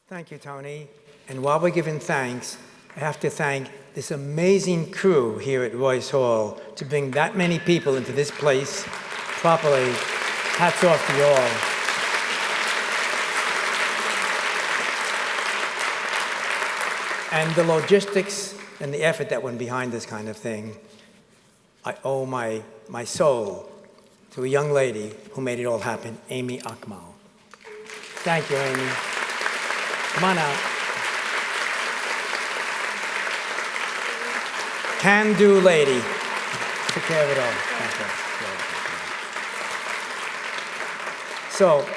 Thank you, Tony. And while we're giving thanks, I have to thank this amazing crew here at Royce Hall to bring that many people into this place properly. Hats off to you all. And the logistics and the effort that went behind this kind of thing, I owe my soul to a young lady who made it all happen, Amy Akmal. Thank you, Amy. Come on out. Can-do lady. Took care of it all. So,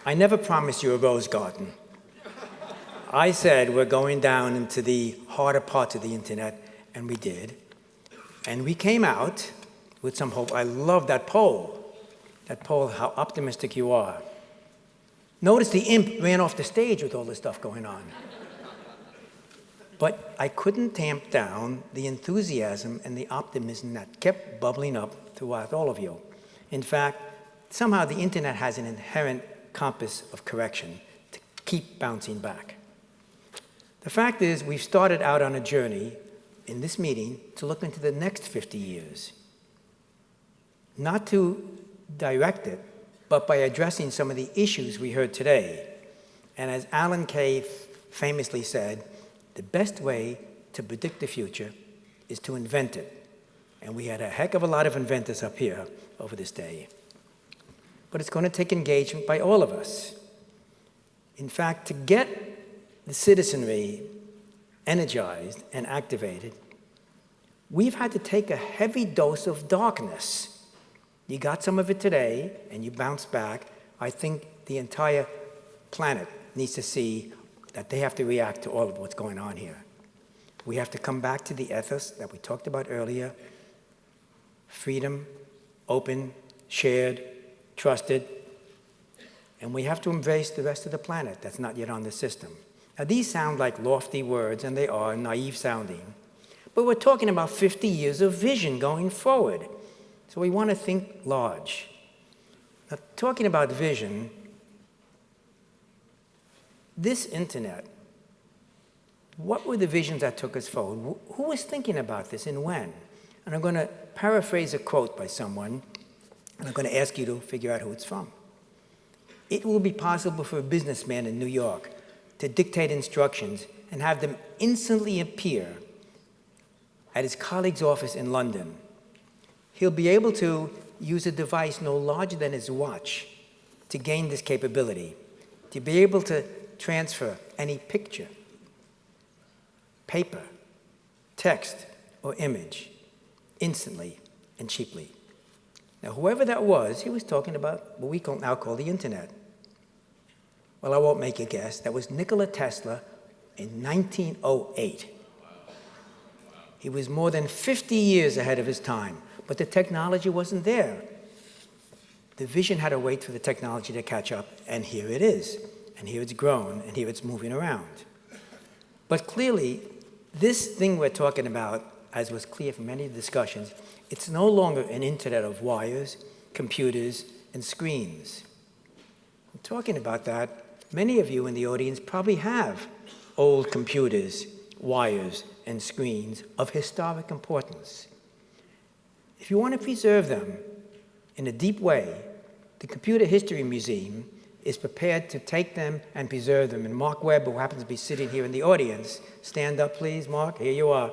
I never promised you a rose garden. I said we're going down into the harder parts of the internet, and we did. And we came out with some hope. I love that poll. That poll, how optimistic you are. Notice the imp ran off the stage with all this stuff going on. But I couldn't tamp down the enthusiasm and the optimism that kept bubbling up throughout all of you. In fact, somehow the internet has an inherent compass of correction to keep bouncing back. The fact is, we've started out on a journey in this meeting to look into the next 50 years. Not to direct it, but by addressing some of the issues we heard today. And as Alan Kay famously said, the best way to predict the future is to invent it. And we had a heck of a lot of inventors up here over this day. But it's going to take engagement by all of us. In fact, to get the citizenry energized and activated, we've had to take a heavy dose of darkness. You got some of it today, and you bounced back. I think the entire planet needs to see that they have to react to all of what's going on here. We have to come back to the ethos that we talked about earlier. Freedom, open, shared, trusted. And we have to embrace the rest of the planet that's not yet on the system. Now, these sound like lofty words, and they are naive sounding. But we're talking about 50 years of vision going forward. So we want to think large. Now, talking about vision, this internet, what were the visions that took us forward? Who was thinking about this and when? And I'm going to paraphrase a quote by someone, and I'm going to ask you to figure out who it's from. It will be possible for a businessman in New York to dictate instructions and have them instantly appear at his colleague's office in London. He'll be able to use a device no larger than his watch to gain this capability, to be able to transfer any picture, paper, text, or image instantly and cheaply. Now, whoever that was, he was talking about what we now call the internet. Well, I won't make a guess. That was Nikola Tesla in 1908. He was more than 50 years ahead of his time. But the technology wasn't there. The vision had to wait for the technology to catch up, and here it is. And here it's grown, and here it's moving around. But clearly, this thing we're talking about, as was clear from many discussions, it's no longer an internet of wires, computers, and screens. I'm talking about that. Many of you in the audience probably have old computers, wires, and screens of historic importance. If you want to preserve them in a deep way, the Computer History Museum is prepared to take them and preserve them. And Mark Webb, who happens to be sitting here in the audience, stand up, please, Mark. Here you are.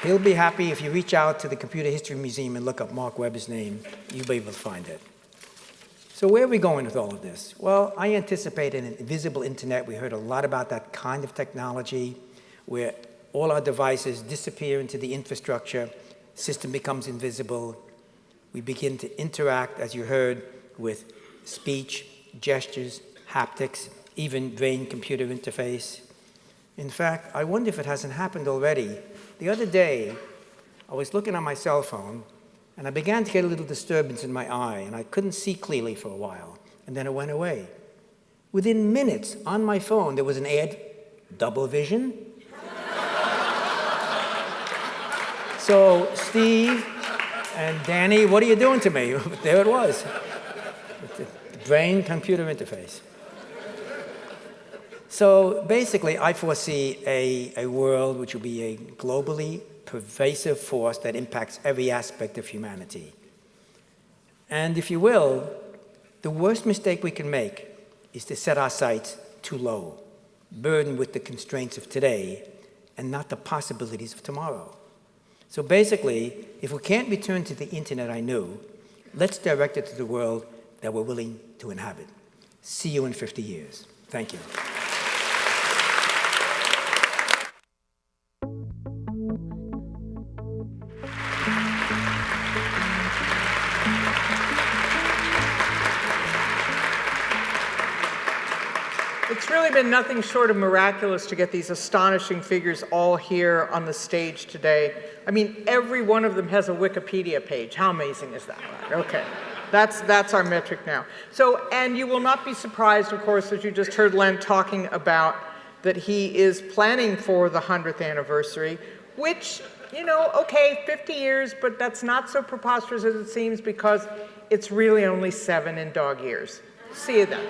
He'll be happy if you reach out to the Computer History Museum and look up Mark Webb's name. You'll be able to find it. So where are we going with all of this? Well, I anticipate an invisible internet. We heard a lot about that kind of technology where all our devices disappear into the infrastructure, system becomes invisible. We begin to interact, as you heard, with speech, gestures, haptics, even brain-computer interface. In fact, I wonder if it hasn't happened already. The other day, I was looking on my cell phone, and I began to get a little disturbance in my eye, and I couldn't see clearly for a while, and then it went away. Within minutes, on my phone, there was an ad, double vision. So, Steve, And Danny, what are you doing to me? There it was. The brain-computer interface. So basically, I foresee a world which will be a globally pervasive force that impacts every aspect of humanity. And if you will, the worst mistake we can make is to set our sights too low, burdened with the constraints of today and not the possibilities of tomorrow. So basically, if we can't return to the internet I knew, let's direct it to the world that we're willing to inhabit. See you in 50 years. Thank you. It's really been nothing short of miraculous to get these astonishing figures all here on the stage today. I mean, every one of them has a Wikipedia page. How amazing is that? Okay, that's our metric now. So, and you will not be surprised, of course, as you just heard Len talking about, that he is planning for the 100th anniversary, which, you know, okay, 50 years, but that's not so preposterous as it seems because it's really only 7 in dog years. See you then.